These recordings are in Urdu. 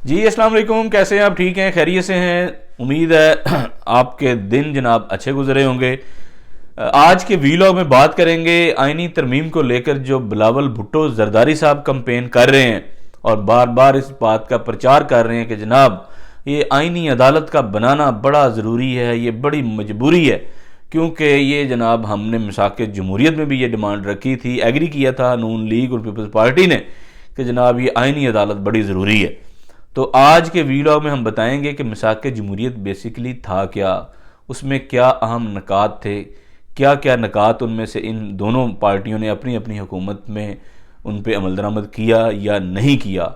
جی السلام علیکم، کیسے ہیں آپ؟ ٹھیک ہیں، خیریت سے ہیں؟ امید ہے آپ کے دن جناب اچھے گزرے ہوں گے۔ آج کے ویلاگ میں بات کریں گے آئینی ترمیم کو لے کر جو بلاول بھٹو زرداری صاحب کمپین کر رہے ہیں اور بار بار اس بات کا پرچار کر رہے ہیں کہ جناب یہ آئینی عدالت کا بنانا بڑا ضروری ہے، یہ بڑی مجبوری ہے، کیونکہ یہ جناب ہم نے میثاق جمہوریت میں بھی یہ ڈیمانڈ رکھی تھی، ایگری کیا تھا نون لیگ اور پیپلز پارٹی نے کہ جناب یہ آئینی عدالت بڑی ضروری ہے۔ تو آج کے ویلاگ میں ہم بتائیں گے کہ میثاق جمہوریت بیسیکلی تھا کیا، اس میں کیا اہم نکات تھے، کیا کیا نکات ان میں سے ان دونوں پارٹیوں نے اپنی اپنی حکومت میں ان پہ عمل درآمد کیا یا نہیں کیا۔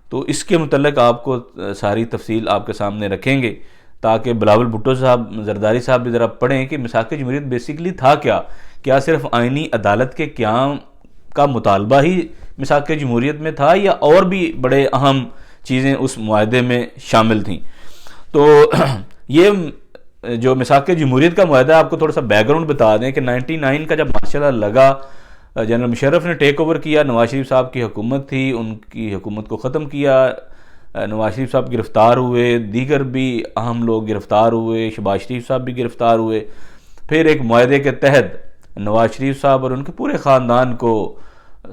تو اس کے متعلق آپ کو ساری تفصیل آپ کے سامنے رکھیں گے تاکہ بلاول بھٹو صاحب زرداری صاحب بھی ذرا پڑھیں کہ میثاق جمہوریت بیسیکلی تھا کیا صرف آئینی عدالت کے قیام کا مطالبہ ہی میثاق جمہوریت میں تھا یا اور بھی بڑے اہم چیزیں اس معاہدے میں شامل تھیں۔ تو یہ جو میثاق جمہوریت کا معاہدہ، آپ کو تھوڑا سا بیک گراؤنڈ بتا دیں کہ 99 کا جب مارشل لا لگا، جنرل مشرف نے ٹیک اوور کیا، نواز شریف صاحب کی حکومت تھی، ان کی حکومت کو ختم کیا، نواز شریف صاحب گرفتار ہوئے، دیگر بھی اہم لوگ گرفتار ہوئے، شہباز شریف صاحب بھی گرفتار ہوئے۔ پھر ایک معاہدے کے تحت نواز شریف صاحب اور ان کے پورے خاندان کو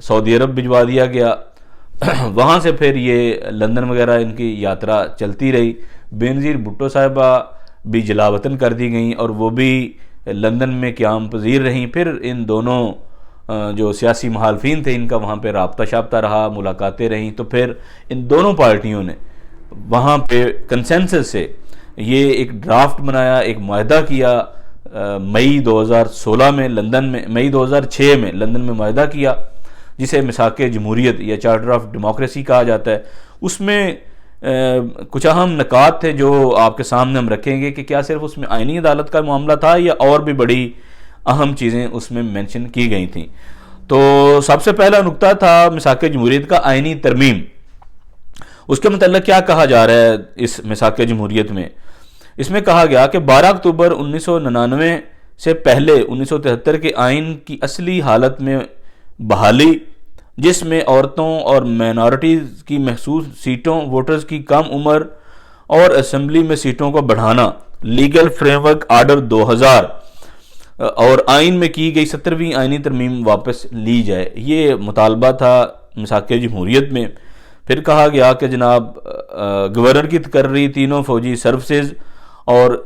سعودی عرب بھجوا دیا گیا، وہاں سے پھر یہ لندن وغیرہ ان کی یاترا چلتی رہی۔ بینظیر بھٹو صاحبہ بھی جلا وطن کر دی گئیں اور وہ بھی لندن میں قیام پذیر رہیں۔ پھر ان دونوں جو سیاسی مخالفین تھے ان کا وہاں پہ رابطہ شابطہ رہا، ملاقاتیں رہیں، تو پھر ان دونوں پارٹیوں نے وہاں پہ کنسنسس سے یہ ایک ڈرافٹ بنایا، ایک معاہدہ کیا، مئی 2016 میں لندن میں، مئی 2006 میں لندن میں معاہدہ کیا جسے میثاق جمہوریت یا چارٹر آف ڈیموکریسی کہا جاتا ہے۔ اس میں کچھ اہم نکات تھے جو آپ کے سامنے ہم رکھیں گے کہ کیا صرف اس میں آئینی عدالت کا معاملہ تھا یا اور بھی بڑی اہم چیزیں اس میں مینشن کی گئی تھیں۔ تو سب سے پہلا نکتہ تھا میثاق جمہوریت کا آئینی ترمیم۔ اس کے متعلق کیا کہا جا رہا ہے اس میثاق جمہوریت میں؟ اس میں کہا گیا کہ 12 اکتوبر 1999 سے پہلے 1973 کے آئین کی اصلی حالت میں بحالی، جس میں عورتوں اور مائنارٹیز کی محسوس سیٹوں، ووٹرز کی کم عمر اور اسمبلی میں سیٹوں کو بڑھانا، لیگل فریم ورک آرڈر 2000 اور آئین میں کی گئی 17ویں آئینی ترمیم واپس لی جائے، یہ مطالبہ تھا میثاق جمہوریت میں۔ پھر کہا گیا کہ جناب گورنر کی تقرری تینوں فوجی سروسز اور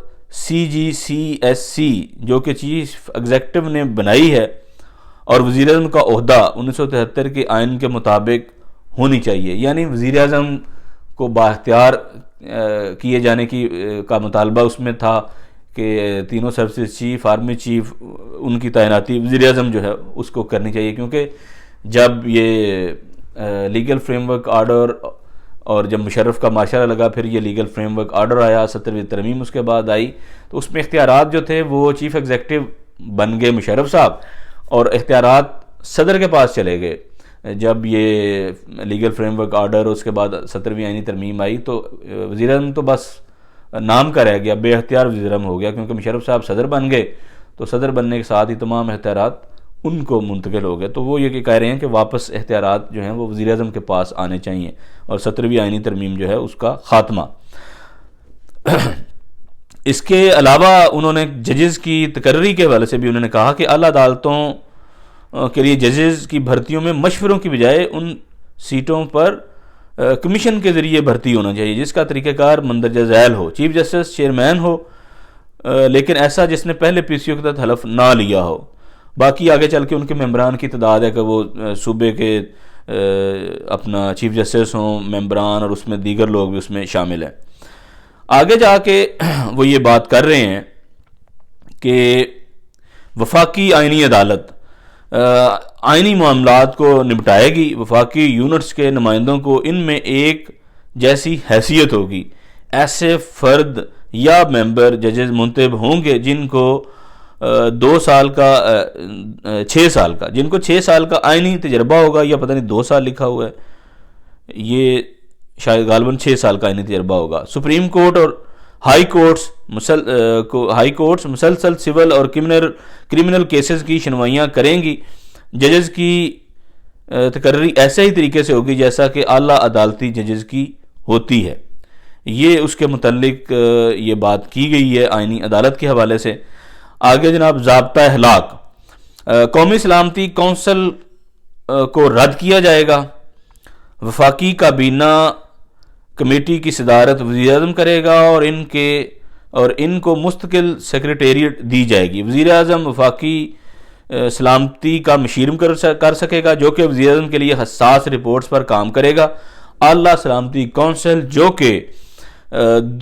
CGCSC جو کہ چیف ایگزیکٹو نے بنائی ہے اور وزیر اعظم کا عہدہ 1973 کے آئین کے مطابق ہونی چاہیے، یعنی وزیر اعظم کو بااختیار کیے جانے کا مطالبہ اس میں تھا کہ تینوں سروسز چیف، آرمی چیف، ان کی تعیناتی وزیر اعظم جو ہے اس کو کرنی چاہیے، کیونکہ جب یہ لیگل فریم ورک آرڈر اور جب مشرف کا مارشل لا لگا، پھر یہ لیگل فریم ورک آرڈر آیا، 17ویں ترمیم اس کے بعد آئی، تو اس میں اختیارات جو تھے وہ چیف ایگزیکٹو بن گئے مشرف صاحب اور اختیارات صدر کے پاس چلے گئے۔ جب یہ لیگل فریم ورک آرڈر اس کے بعد 17ویں آئینی ترمیم آئی تو وزیر اعظم تو بس نام کا رہ گیا، بے اختیار وزیر اعظم ہو گیا، کیونکہ مشرف صاحب صدر بن گئے تو صدر بننے کے ساتھ ہی تمام اختیارات ان کو منتقل ہو گئے۔ تو وہ یہ کہہ رہے ہیں کہ واپس اختیارات جو ہیں وہ وزیر اعظم کے پاس آنے چاہیے اور 17ویں آئینی ترمیم جو ہے اس کا خاتمہ۔ اس کے علاوہ انہوں نے ججز کی تقرری کے حوالے سے بھی انہوں نے کہا کہ اعلیٰ عدالتوں کے لیے ججز کی بھرتیوں میں مشوروں کی بجائے ان سیٹوں پر کمیشن کے ذریعے بھرتی ہونا چاہیے جس کا طریقہ کار مندرجہ ذیل ہو، چیف جسٹس چیئرمین ہو، لیکن ایسا جس نے پہلے PCO کے تحت حلف نہ لیا ہو۔ باقی آگے چل کے ان کے ممبران کی تعداد ہے کہ وہ صوبے کے اپنا چیف جسٹس ہوں ممبران، اور اس میں دیگر لوگ بھی اس میں شامل ہیں۔ آگے جا کے وہ یہ بات کر رہے ہیں کہ وفاقی آئینی عدالت آئینی معاملات کو نمٹائے گی، وفاقی یونٹس کے نمائندوں کو ان میں ایک جیسی حیثیت ہوگی، ایسے فرد یا ممبر ججز منتخب ہوں گے جن کو 2 سال کا 6 سال کا، جن کو 6 سال کا آئینی تجربہ ہوگا، یا پتہ نہیں 2 سال لکھا ہوا ہے، یہ شاید غالباً 6 سال کا آئینی تجربہ ہوگا۔ سپریم کورٹ اور ہائی کورٹس مسلسل سول اور کرمنل کیسز کی سنوائیاں کریں گی۔ ججز کی تقرری ایسے ہی طریقے سے ہوگی جیسا کہ اعلیٰ عدالتی ججز کی ہوتی ہے۔ یہ اس کے متعلق یہ بات کی گئی ہے آئینی عدالت کے حوالے سے۔ آگے جناب ضابطہ اخلاق، قومی سلامتی کونسل کو رد کیا جائے گا۔ وفاقی کابینہ کمیٹی کی صدارت وزیر اعظم کرے گا اور ان کو مستقل سیکریٹریٹ دی جائے گی۔ وزیر اعظم وفاقی سلامتی کا مشیرم کر سکے گا، جو کہ وزیر اعظم کے لیے حساس رپورٹس پر کام کرے گا۔ اعلیٰ سلامتی کونسل جو کہ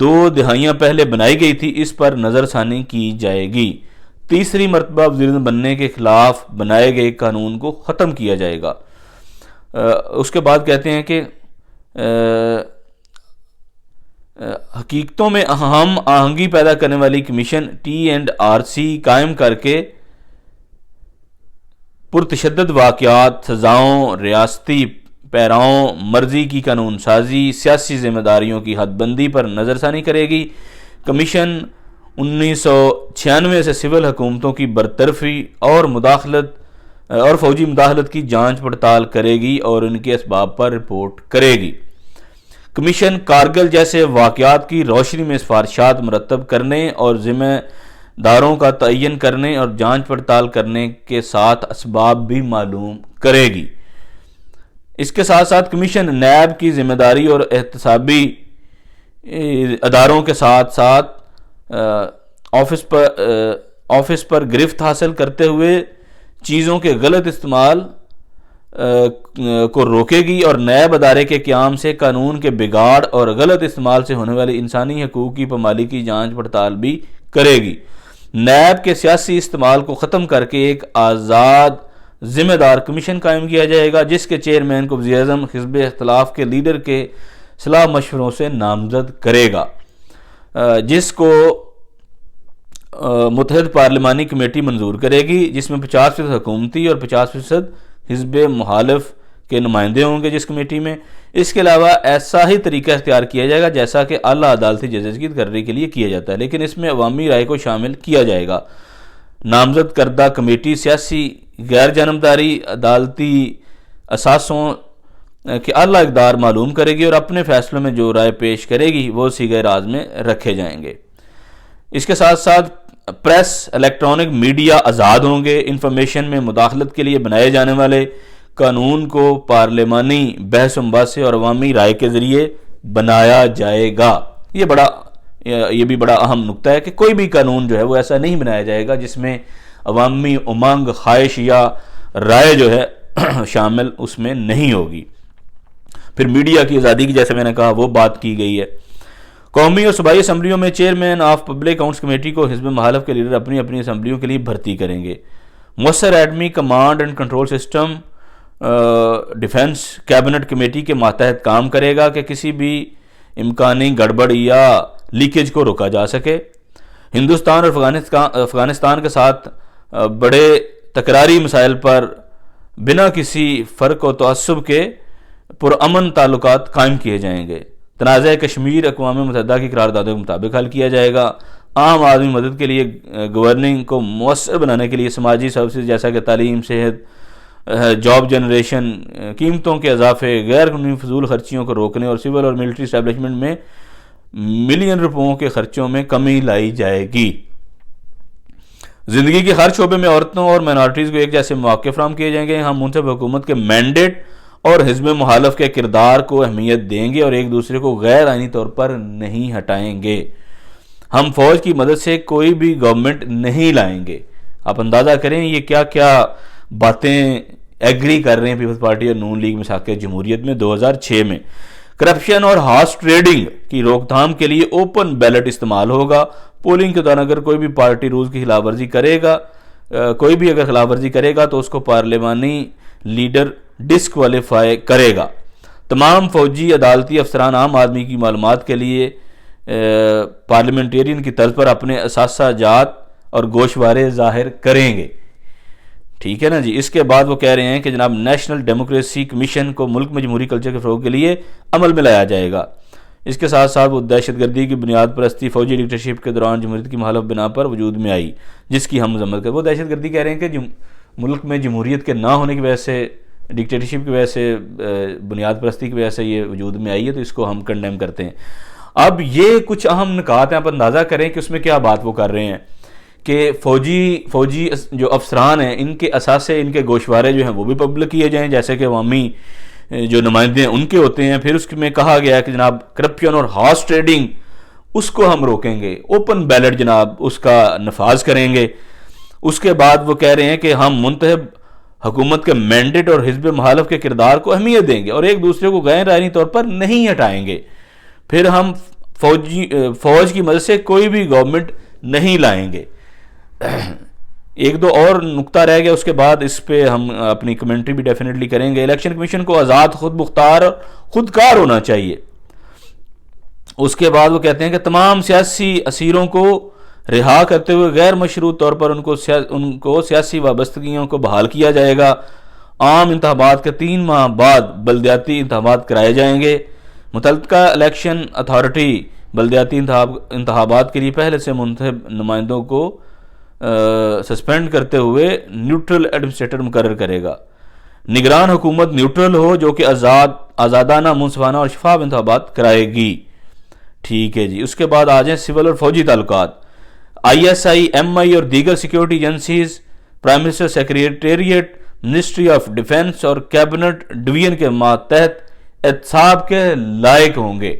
2 دہائیاں پہلے بنائی گئی تھی، اس پر نظر ثانی کی جائے گی۔ تیسری مرتبہ وزیر اعظم بننے کے خلاف بنائے گئے قانون کو ختم کیا جائے گا۔ اس کے بعد کہتے ہیں کہ حقیقتوں میں ہم آہنگی پیدا کرنے والی کمیشن T&RC قائم کر کے پرتشدد واقعات، سزاؤں، ریاستی پیراؤں، مرضی کی قانون سازی، سیاسی ذمہ داریوں کی حد بندی پر نظر ثانی کرے گی۔ کمیشن 1996 سے سول حکومتوں کی برطرفی اور فوجی مداخلت کی جانچ پڑتال کرے گی اور ان کے اسباب پر رپورٹ کرے گی۔ کمیشن کارگل جیسے واقعات کی روشنی میں سفارشات مرتب کرنے اور ذمہ داروں کا تعین کرنے اور جانچ پڑتال کرنے کے ساتھ اسباب بھی معلوم کرے گی۔ اس کے ساتھ ساتھ کمیشن نیب کی ذمہ داری اور احتسابی اداروں کے ساتھ ساتھ آفس پر گرفت حاصل کرتے ہوئے چیزوں کے غلط استعمال کو روکے گی اور نیب ادارے کے قیام سے قانون کے بگاڑ اور غلط استعمال سے ہونے والی انسانی حقوق کی پامالی کی جانچ پڑتال بھی کرے گی۔ نیب کے سیاسی استعمال کو ختم کر کے ایک آزاد ذمہ دار کمیشن قائم کیا جائے گا، جس کے چیئرمین کو وزیر اعظم حزب اختلاف کے لیڈر کے صلاح مشوروں سے نامزد کرے گا، جس کو متحد پارلیمانی کمیٹی منظور کرے گی، جس میں 50% حکومتی اور 50% حزب مخالف کے نمائندے ہوں گے جس کمیٹی میں۔ اس کے علاوہ ایسا ہی طریقہ اختیار کیا جائے گا جیسا کہ اعلیٰ عدالتی ججز کی تقرری کے لیے کیا جاتا ہے، لیکن اس میں عوامی رائے کو شامل کیا جائے گا۔ نامزد کردہ کمیٹی سیاسی غیر جانبداری عدالتی اثاثوں کے اعلیٰ اقدار معلوم کرے گی اور اپنے فیصلوں میں جو رائے پیش کرے گی وہ صیغہ راز میں رکھے جائیں گے۔ اس کے ساتھ ساتھ پریس، الیکٹرانک میڈیا آزاد ہوں گے۔ انفارمیشن میں مداخلت کے لیے بنائے جانے والے قانون کو پارلیمانی بحث و مباحثے اور عوامی رائے کے ذریعے بنایا جائے گا۔ یہ بھی بڑا اہم نکتہ ہے کہ کوئی بھی قانون جو ہے وہ ایسا نہیں بنایا جائے گا جس میں عوامی امنگ، خواہش یا رائے جو ہے شامل اس میں نہیں ہوگی۔ پھر میڈیا کی آزادی کی جیسے میں نے کہا وہ بات کی گئی ہے۔ قومی اور صوبائی اسمبلیوں میں chairman of public accounts committee کو حزب مخالف کے لیڈر اپنی اپنی اسمبلیوں کے لیے بھرتی کریں گے۔ مؤثر ایٹمی command and control system defence cabinet committee کے ماتحت کام کرے گا کہ کسی بھی امکانی گڑبڑ یا لیکیج کو روکا جا سکے۔ ہندوستان اور افغانستان کے ساتھ بڑے تکراری مسائل پر بنا کسی فرق و تعصب کے پرامن تعلقات قائم کیے جائیں گے۔ تنازع کشمیر اقوام متحدہ کی قراردادوں کے مطابق حل کیا جائے گا۔ عام آدمی مدد کے لیے گورننگ کو مؤثر بنانے کے لیے سماجی سروسز جیسا کہ تعلیم، صحت، جاب جنریشن، قیمتوں کے اضافے، غیر قانونی فضول خرچیوں کو روکنے اور سول اور ملٹری اسٹیبلشمنٹ میں ملین روپوں کے خرچوں میں کمی لائی جائے گی۔ زندگی کے ہر شعبے میں عورتوں اور مائنارٹیز کو ایک جیسے مواقع فراہم کیے جائیں گے۔ ہم منصف حکومت کے مینڈیٹ اور حزب مخالف کے کردار کو اہمیت دیں گے اور ایک دوسرے کو غیر آئینی طور پر نہیں ہٹائیں گے۔ ہم فوج کی مدد سے کوئی بھی گورنمنٹ نہیں لائیں گے۔ آپ اندازہ کریں یہ کیا کیا باتیں ایگری کر رہے ہیں پیپلز پارٹی اور نون لیگ مساق جمہوریت میں 2006 میں۔ کرپشن اور ہارس ٹریڈنگ کی روک تھام کے لیے اوپن بیلٹ استعمال ہوگا۔ پولنگ کے دوران اگر کوئی بھی پارٹی رولز کی خلاف ورزی کرے گا، کوئی بھی اگر خلاف ورزی کرے گا تو اس کو پارلیمانی لیڈر ڈسکوالیفائی کرے گا۔ تمام فوجی عدالتی افسران عام آدمی کی معلومات کے لیے پارلیمنٹیرین کی طرز پر اپنے اثاثہ جات اور گوشوارے ظاہر کریں گے۔ ٹھیک ہے نا جی۔ اس کے بعد وہ کہہ رہے ہیں کہ جناب نیشنل ڈیموکریسی کمیشن کو ملک میں جمہوری کلچر کے فروغ کے لیے عمل میں لایا جائے گا۔ اس کے ساتھ ساتھ وہ دہشت گردی کی بنیاد پرستی فوجی ڈکٹیٹرشپ کے دوران جمہوریت کی مخالف بنا پر وجود میں آئی، جس کی ہم مذمت کریں۔ وہ دہشت گردی کہہ رہے ہیں کہ ملک میں جمہوریت کے نہ ہونے کی وجہ سے ڈکٹیٹرشپ کی وجہ سے، بنیاد پرستی کی وجہ سے یہ وجود میں آئی ہے، تو اس کو ہم کنڈیم کرتے ہیں۔ اب یہ کچھ اہم نکات ہیں، آپ اندازہ کریں کہ اس میں کیا بات وہ کر رہے ہیں کہ فوجی جو افسران ہیں ان کے اثاثے، ان کے گوشوارے جو ہیں وہ بھی پبلک کیے جائیں، جیسے کہ عوامی جو نمائندے ہیں ان کے ہوتے ہیں۔ پھر اس میں کہا گیا ہے کہ جناب کرپشن اور ہارس ٹریڈنگ اس کو ہم روکیں گے، اوپن بیلٹ جناب اس کا نفاذ کریں گے۔ اس کے بعد وہ کہہ رہے ہیں کہ ہم منتخب حکومت کے مینڈیٹ اور حزب مخالف کے کردار کو اہمیت دیں گے اور ایک دوسرے کو غیر آئینی طور پر نہیں ہٹائیں گے۔ پھر ہم فوج کی مدد سے کوئی بھی گورنمنٹ نہیں لائیں گے۔ ایک دو اور نقطہ رہ گیا، اس کے بعد اس پہ ہم اپنی کمنٹری بھی ڈیفینیٹلی کریں گے۔ الیکشن کمیشن کو آزاد، خود مختار اور خودکار ہونا چاہیے۔ اس کے بعد وہ کہتے ہیں کہ تمام سیاسی اسیروں کو رہا کرتے ہوئے غیر مشروط طور پر ان کو سیاسی وابستگیوں کو بحال کیا جائے گا۔ عام انتخابات کے 3 ماہ بعد بلدیاتی انتخابات کرائے جائیں گے۔ متعلقہ الیکشن اتھارٹی بلدیاتی انتخابات کے لیے پہلے سے منتخب نمائندوں کو سسپینڈ کرتے ہوئے نیوٹرل ایڈمنسٹریٹر مقرر کرے گا۔ نگران حکومت نیوٹرل ہو جو کہ آزادانہ، منصفانہ اور شفاف انتخابات کرائے گی۔ ٹھیک ہے جی۔ اس کے بعد آ جائیں سول اور فوجی تعلقات۔ ISI، MI اور دیگر security agencies prime minister secretariat, ministry of defence اور کیبنٹ ڈویژن کے ماتحت احتساب کے لائق ہوں گے۔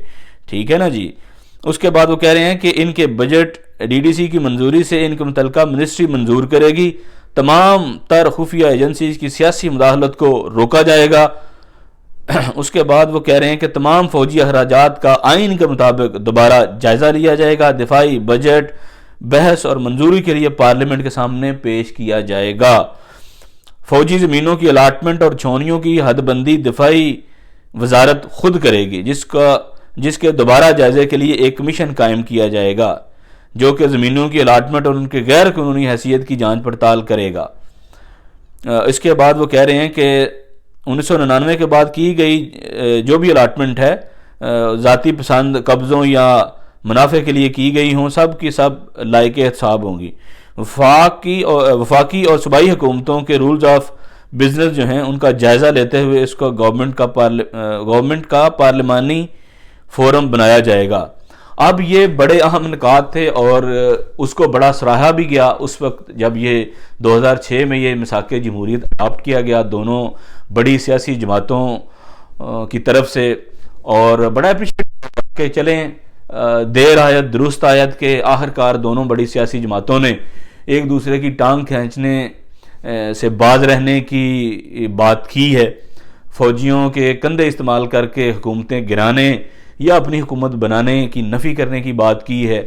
ٹھیک ہے نا جی۔ اس کے بعد وہ کہہ رہے ہیں کہ ان کے بجٹ DDC کی منظوری سے ان کے متعلقہ منسٹری منظور کرے گی۔ تمام تر خفیہ ایجنسیز کی سیاسی مداخلت کو روکا جائے گا۔ اس کے بعد وہ کہہ رہے ہیں کہ تمام فوجی اخراجات کا آئین کے مطابق دوبارہ جائزہ لیا جائے گا۔ دفاعی بجٹ بحث اور منظوری کے لیے پارلیمنٹ کے سامنے پیش کیا جائے گا۔ فوجی زمینوں کی الاٹمنٹ اور چھونیوں کی حد بندی دفاعی وزارت خود کرے گی، جس کے دوبارہ جائزے کے لیے ایک کمیشن قائم کیا جائے گا جو کہ زمینوں کی الاٹمنٹ اور ان کے غیر قانونی حیثیت کی جانچ پڑتال کرے گا۔ اس کے بعد وہ کہہ رہے ہیں کہ 1999 کے بعد کی گئی جو بھی الاٹمنٹ ہے ذاتی پسند قبضوں یا منافع کے لیے کی گئی ہوں، سب کی سب لائق احتساب ہوں گی۔ وفاقی اور صوبائی حکومتوں کے رولز آف بزنس جو ہیں ان کا جائزہ لیتے ہوئے اس کو گورنمنٹ کا پارلیمانی فورم بنایا جائے گا۔ اب یہ بڑے اہم نکات تھے اور اس کو بڑا سراہا بھی گیا اس وقت جب یہ 2006 میں یہ میثاق جمہوریت اڈاپٹ کیا گیا دونوں بڑی سیاسی جماعتوں کی طرف سے، اور بڑا اپریشیٹ کہ چلیں دیر آیت درست آیت کے آخر کار دونوں بڑی سیاسی جماعتوں نے ایک دوسرے کی ٹانگ کھینچنے سے باز رہنے کی بات کی ہے، فوجیوں کے کندھے استعمال کر کے حکومتیں گرانے یا اپنی حکومت بنانے کی نفی کرنے کی بات کی ہے،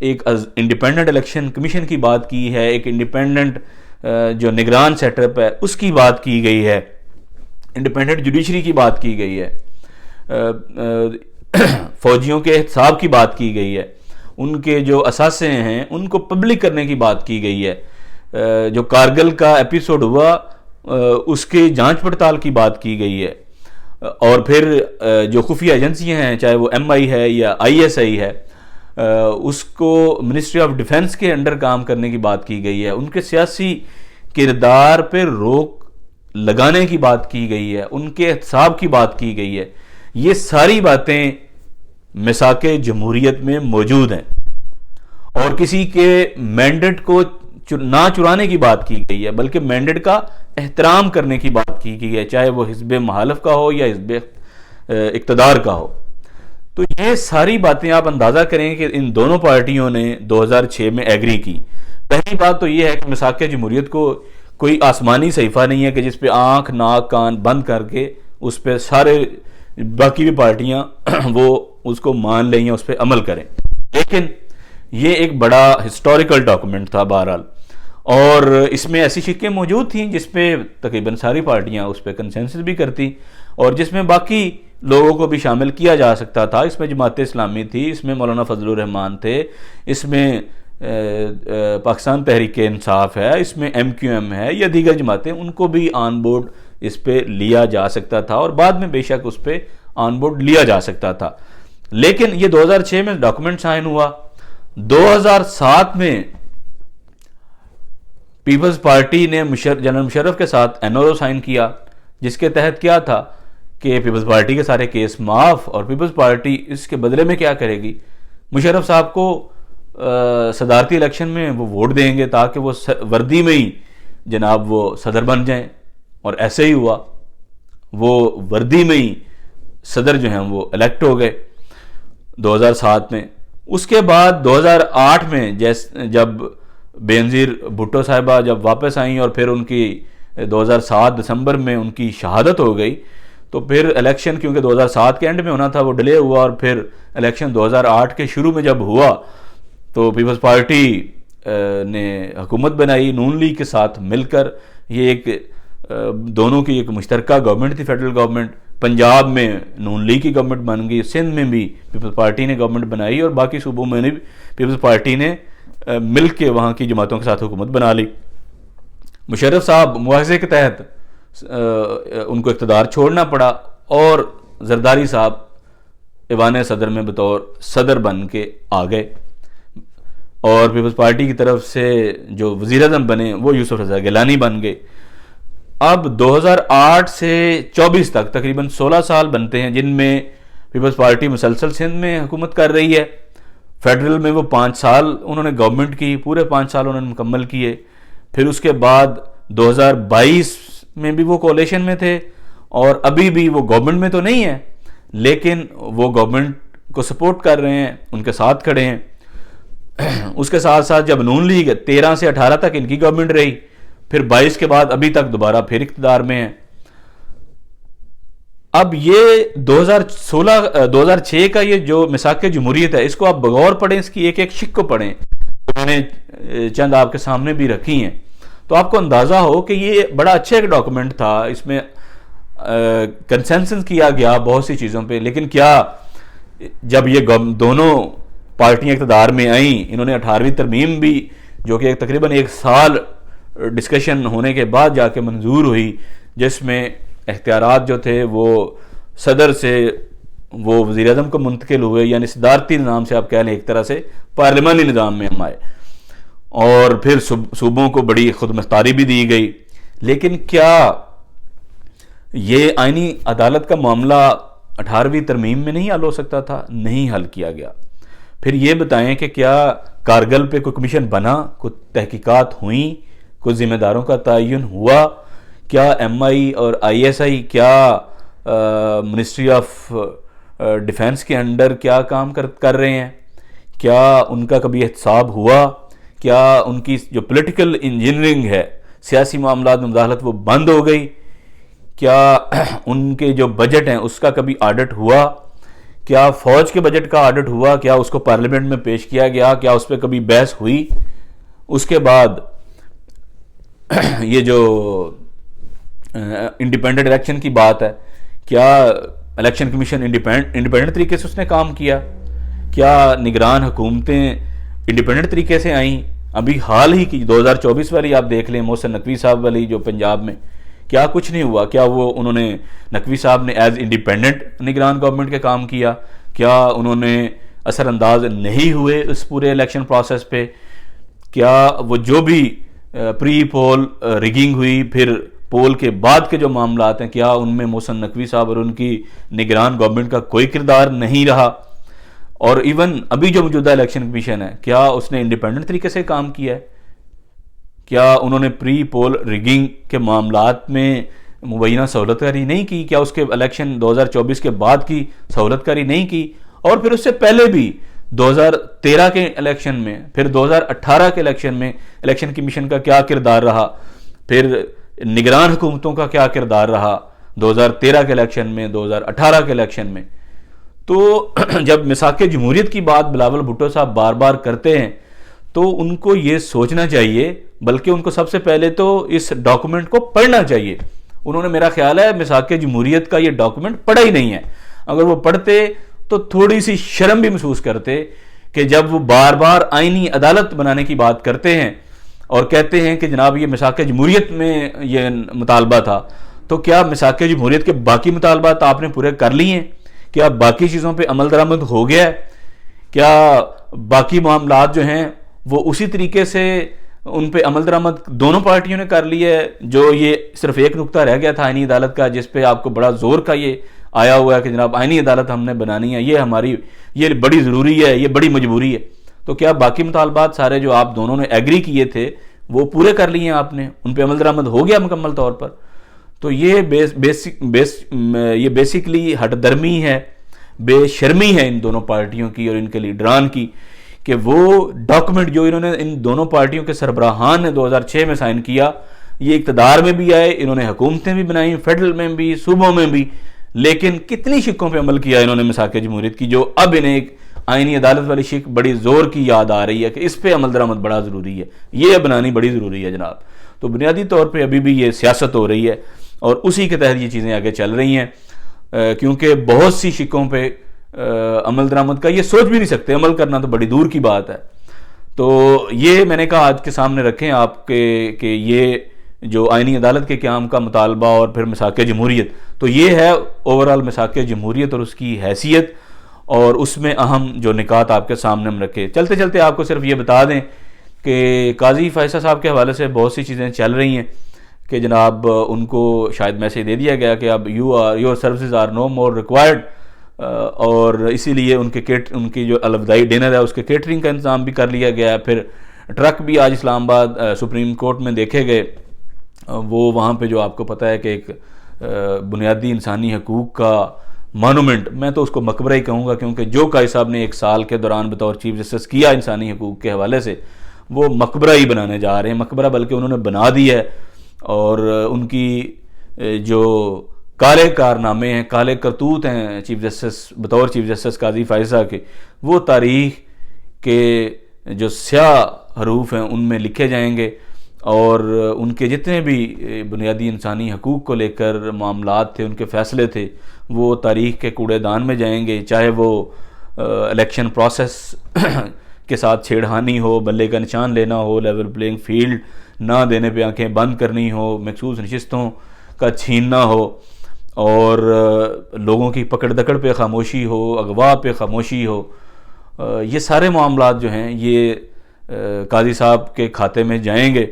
ایک انڈیپینڈنٹ الیکشن کمیشن کی بات کی ہے، ایک انڈیپینڈنٹ جو نگران سیٹ اپ ہے اس کی بات کی گئی ہے، انڈیپینڈنٹ جوڈیشری کی بات کی گئی ہے، فوجیوں کے احتساب کی بات کی گئی ہے، ان کے جو اثاثے ہیں ان کو پبلک کرنے کی بات کی گئی ہے، جو کارگل کا ایپیسوڈ ہوا اس کی جانچ پڑتال کی بات کی گئی ہے، اور پھر جو خفیہ ایجنسیاں ہیں چاہے وہ MI ہے یا ISI ہے اس کو منسٹری آف ڈیفنس کے انڈر کام کرنے کی بات کی گئی ہے، ان کے سیاسی کردار پہ روک لگانے کی بات کی گئی ہے، ان کے احتساب کی بات کی گئی ہے۔ یہ ساری باتیں میثاق جمہوریت میں موجود ہیں اور کسی کے مینڈیٹ کو نہ چرانے کی بات کی گئی ہے بلکہ مینڈیٹ کا احترام کرنے کی بات کی گئی ہے، چاہے وہ حزب مخالف کا ہو یا حزب اقتدار کا ہو۔ تو یہ ساری باتیں آپ اندازہ کریں کہ ان دونوں پارٹیوں نے 2006 میں ایگری کی۔ پہلی بات تو یہ ہے کہ میثاق جمہوریت کو کوئی آسمانی صحیفہ نہیں ہے کہ جس پہ آنکھ ناک کان بند کر کے اس پہ سارے باقی بھی پارٹیاں وہ اس کو مان لیں یا اس پہ عمل کریں، لیکن یہ ایک بڑا ہسٹوریکل ڈاکومنٹ تھا بہرحال، اور اس میں ایسی شکیں موجود تھیں جس پہ تقریباً ساری پارٹیاں اس پہ کنسنسس بھی کرتی اور جس میں باقی لوگوں کو بھی شامل کیا جا سکتا تھا۔ اس میں جماعت اسلامی تھی، اس میں مولانا فضل الرحمان تھے، اس میں پاکستان تحریک انصاف ہے، اس میں MQM ہے یا دیگر جماعتیں، ان کو بھی آن بورڈ اس پہ لیا جا سکتا تھا اور بعد میں بے شک اس پہ آن بورڈ لیا جا سکتا تھا۔ لیکن یہ 2006 میں ڈاکومنٹ سائن ہوا، 2007 میں پیپلز پارٹی نے جنرل مشرف کے ساتھ NRO سائن کیا، جس کے تحت کیا تھا کہ پیپلز پارٹی کے سارے کیس معاف، اور پیپلز پارٹی اس کے بدلے میں کیا کرے گی، مشرف صاحب کو صدارتی الیکشن میں وہ ووٹ دیں گے تاکہ وہ وردی میں ہی جناب وہ صدر بن جائیں، اور ایسے ہی ہوا، وہ وردی میں ہی صدر جو ہیں وہ الیکٹ ہو گئے 2007 میں۔ اس کے بعد 2008 میں جب بے نظیر بھٹو صاحبہ جب واپس آئیں اور پھر ان کی 2007 دسمبر میں ان کی شہادت ہو گئی، تو پھر الیکشن کیونکہ 2007 کے اینڈ میں ہونا تھا وہ ڈیلے ہوا، اور پھر الیکشن 2008 کے شروع میں جب ہوا تو پیپلز پارٹی نے حکومت بنائی نون لیگ کے ساتھ مل کر۔ یہ ایک دونوں کی ایک مشترکہ گورنمنٹ تھی، فیڈرل گورنمنٹ۔ پنجاب میں نون لیگ کی گورنمنٹ بن گئی، سندھ میں بھی پیپلز پارٹی نے گورنمنٹ بنائی، اور باقی صوبوں میں بھی پیپلز پارٹی نے مل کے وہاں کی جماعتوں کے ساتھ حکومت بنا لی۔ مشرف صاحب مواخذے کے تحت ان کو اقتدار چھوڑنا پڑا، اور زرداری صاحب ایوان صدر میں بطور صدر بن کے آ گئے، اور پیپلز پارٹی کی طرف سے جو وزیر اعظم بنے وہ یوسف رضا گیلانی بن گئے۔ اب 2008 سے 24 تک تقریباً 16 سال بنتے ہیں جن میں پیپلز پارٹی مسلسل سندھ میں حکومت کر رہی ہے۔ فیڈرل میں وہ 5 سال انہوں نے گورنمنٹ کی، پورے 5 سال انہوں نے مکمل کیے۔ پھر اس کے بعد 2022 میں بھی وہ کولیشن میں تھے، اور ابھی بھی وہ گورنمنٹ میں تو نہیں ہے لیکن وہ گورنمنٹ کو سپورٹ کر رہے ہیں، ان کے ساتھ کھڑے ہیں۔ اس کے ساتھ ساتھ جب نون لیگ 13 سے 18 تک ان کی گورنمنٹ رہی، پھر 22 کے بعد ابھی تک دوبارہ پھر اقتدار میں ہیں۔ اب یہ 2006 کا یہ جو میثاق جمہوریت ہے، اس کو آپ بغور پڑھیں، اس کی ایک ایک شق کو پڑھیں، میں نے چند آپ کے سامنے بھی رکھی ہیں، تو آپ کو اندازہ ہو کہ یہ بڑا اچھا ایک ڈاکومنٹ تھا۔ اس میں کنسنسس کیا گیا بہت سی چیزوں پہ، لیکن کیا جب یہ دونوں پارٹیاں اقتدار میں آئیں، انہوں نے 18ویں ترمیم بھی جو کہ تقریباً 1 سال ڈسکشن ہونے کے بعد جا کے منظور ہوئی، جس میں اختیارات جو تھے وہ صدر سے وہ وزیر اعظم کو منتقل ہوئے، یعنی صدارتی نظام سے آپ کہہ لیں ایک طرح سے پارلیمانی نظام میں ہم آئے، اور پھر صوبوں کو بڑی خود مختاری بھی دی گئی۔ لیکن کیا یہ آئینی عدالت کا معاملہ 18ویں ترمیم میں نہیں حل ہو سکتا تھا؟ نہیں حل کیا گیا۔ پھر یہ بتائیں کہ کیا کارگل پہ کوئی کمیشن بنا، کوئی تحقیقات ہوئیں، کوئی ذمہ داروں کا تعین ہوا؟ کیا ایم آئی اور آئی ایس آئی کیا منسٹری آف ڈیفنس کے انڈر کیا کام کر رہے ہیں؟ کیا ان کا کبھی احتساب ہوا؟ کیا ان کی جو پولیٹیکل انجینئرنگ ہے، سیاسی معاملات میں مداخلت، وہ بند ہو گئی؟ کیا ان کے جو بجٹ ہیں اس کا کبھی آڈٹ ہوا؟ کیا فوج کے بجٹ کا آڈٹ ہوا؟ کیا اس کو پارلیمنٹ میں پیش کیا گیا؟ کیا اس پہ کبھی بحث ہوئی؟ اس کے بعد یہ جو انڈیپینڈنٹ الیکشن کی بات ہے، کیا الیکشن کمیشن انڈیپینڈنٹ طریقے سے اس نے کام کیا؟ کیا نگران حکومتیں انڈیپینڈنٹ طریقے سے آئیں؟ ابھی حال ہی کی 2024 والی آپ دیکھ لیں، محسن نقوی صاحب والی جو پنجاب میں، کیا کچھ نہیں ہوا؟ کیا وہ انہوں نے نقوی صاحب نے ایز انڈیپینڈنٹ نگران گورنمنٹ کے کام کیا؟ کیا انہوں نے اثر انداز نہیں ہوئے اس پورے الیکشن پروسیس پہ؟ کیا وہ جو بھی پری پول ریگنگ ہوئی، پھر پول کے بعد کے جو معاملات ہیں، کیا ان میں محسن نقوی صاحب اور ان کی نگران گورنمنٹ کا کوئی کردار نہیں رہا؟ اور ایون ابھی جو موجودہ الیکشن کمیشن ہے، کیا اس نے انڈیپینڈنٹ طریقے سے کام کیا ہے؟ کیا انہوں نے پری پول ریگنگ کے معاملات میں مبینہ سہولت کاری نہیں کی؟ کیا اس کے الیکشن 2024 کے بعد کی سہولت کاری نہیں کی؟ اور پھر اس سے پہلے بھی 2013 کے الیکشن میں، پھر 2018 کے الیکشن میں الیکشن کمیشن کا کیا کردار رہا؟ پھر نگران حکومتوں کا کیا کردار رہا 2013 کے الیکشن میں، 2018 کے الیکشن میں؟ تو جب میثاق جمہوریت کی بات بلاول بھٹو صاحب بار بار کرتے ہیں تو ان کو یہ سوچنا چاہیے، بلکہ ان کو سب سے پہلے تو اس ڈاکومنٹ کو پڑھنا چاہیے۔ انہوں نے میرا خیال ہے میثاق جمہوریت کا یہ ڈاکومنٹ پڑھا ہی نہیں ہے۔ اگر وہ پڑھتے تو تھوڑی سی شرم بھی محسوس کرتے کہ جب وہ بار بار آئینی عدالت بنانے کی بات کرتے ہیں اور کہتے ہیں کہ جناب یہ میثاق جمہوریت میں یہ مطالبہ تھا، تو کیا میثاق جمہوریت کے باقی مطالبات آپ نے پورے کر لی ہیں؟ کیا باقی چیزوں پہ عمل درآمد ہو گیا ہے؟ کیا باقی معاملات جو ہیں وہ اسی طریقے سے ان پہ عمل درآمد دونوں پارٹیوں نے کر لی ہے. جو یہ صرف ایک نقطہ رہ گیا تھا آئینی عدالت کا، جس پہ آپ کو بڑا زور کا یہ آیا ہوا ہے کہ جناب آئینی عدالت ہم نے بنانی ہے، یہ بڑی ضروری ہے، یہ بڑی مجبوری ہے. تو کیا باقی مطالبات سارے جو آپ دونوں نے ایگری کیے تھے وہ پورے کر لیے ہیں آپ نے، ان پہ عمل درآمد ہو گیا مکمل طور پر؟ تو یہ بیسکلی ہٹ درمی ہے، بے شرمی ہے ان دونوں پارٹیوں کی اور ان کے لیڈران کی، کہ وہ ڈاکومنٹ جو انہوں نے ان دونوں پارٹیوں کے سربراہان نے 2006 میں سائن کیا، یہ اقتدار میں بھی آئے، انہوں نے حکومتیں بھی بنائیں، فیڈرل میں بھی، صوبوں میں بھی، لیکن کتنی شکوں پہ عمل کیا انہوں نے مساق جمہوریت کی، جو اب انہیں ایک آئینی عدالت والی شک بڑی زور کی یاد آ رہی ہے کہ اس پہ عمل درآمد بڑا ضروری ہے، یہ بنانی بڑی ضروری ہے جناب. تو بنیادی طور پہ ابھی بھی یہ سیاست ہو رہی ہے اور اسی کے تحت یہ چیزیں آگے چل رہی ہیں، کیونکہ بہت سی شکوں پہ عمل درآمد کا یہ سوچ بھی نہیں سکتے، عمل کرنا تو بڑی دور کی بات ہے. تو یہ میں نے کہا آج کے سامنے رکھیں آپ کے کہ یہ جو آئینی عدالت کے قیام کا مطالبہ اور پھر مساق جمہوریت، تو یہ ہے اوورآل مساق جمہوریت اور اس کی حیثیت، اور اس میں اہم جو نکات آپ کے سامنے ہم رکھے. چلتے چلتے آپ کو صرف یہ بتا دیں کہ قاضی فائصہ صاحب کے حوالے سے بہت سی چیزیں چل رہی ہیں کہ جناب ان کو شاید میسیج دے دیا گیا کہ اب your services are no more required, اور اسی لیے ان کی جو الوداعی ڈنر ہے اس کے کیٹرنگ کا انتظام بھی کر لیا گیا ہے. پھر ٹرک بھی آج اسلام آباد سپریم کورٹ میں دیکھے گئے، وہ وہاں پہ جو آپ کو پتہ ہے کہ ایک بنیادی انسانی حقوق کا مانومنٹ، میں تو اس کو مقبرہ ہی کہوں گا، کیونکہ جو قاضی صاحب نے ایک سال کے دوران بطور چیف جسٹس کیا انسانی حقوق کے حوالے سے، وہ مقبرہ ہی بنانے جا رہے ہیں. مقبرہ بلکہ انہوں نے بنا دی ہے، اور ان کی جو کالے کارنامے ہیں، کالے کرتوت ہیں چیف جسٹس بطور چیف جسٹس قاضی فائصہ کے، وہ تاریخ کے جو سیاہ حروف ہیں ان میں لکھے جائیں گے، اور ان کے جتنے بھی بنیادی انسانی حقوق کو لے کر معاملات تھے، ان کے فیصلے تھے، وہ تاریخ کے کوڑے دان میں جائیں گے. چاہے وہ الیکشن پروسیس کے ساتھ چھیڑخانی ہو، بلے کا نشان لینا ہو، لیول پلینگ فیلڈ نہ دینے پہ آنکھیں بند کرنی ہو، مخصوص نشستوں کا چھیننا ہو، اور لوگوں کی پکڑ دکڑ پہ خاموشی ہو، اغوا پہ خاموشی ہو، یہ سارے معاملات جو ہیں یہ قاضی صاحب کے کھاتے میں جائیں گے،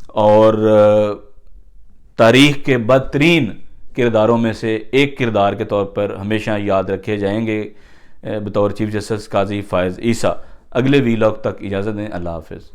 اور تاریخ کے بدترین کرداروں میں سے ایک کردار کے طور پر ہمیشہ یاد رکھے جائیں گے بطور چیف جسٹس قاضی فائز عیسیٰ. اگلے ویلاگ تک اجازت دیں، اللہ حافظ.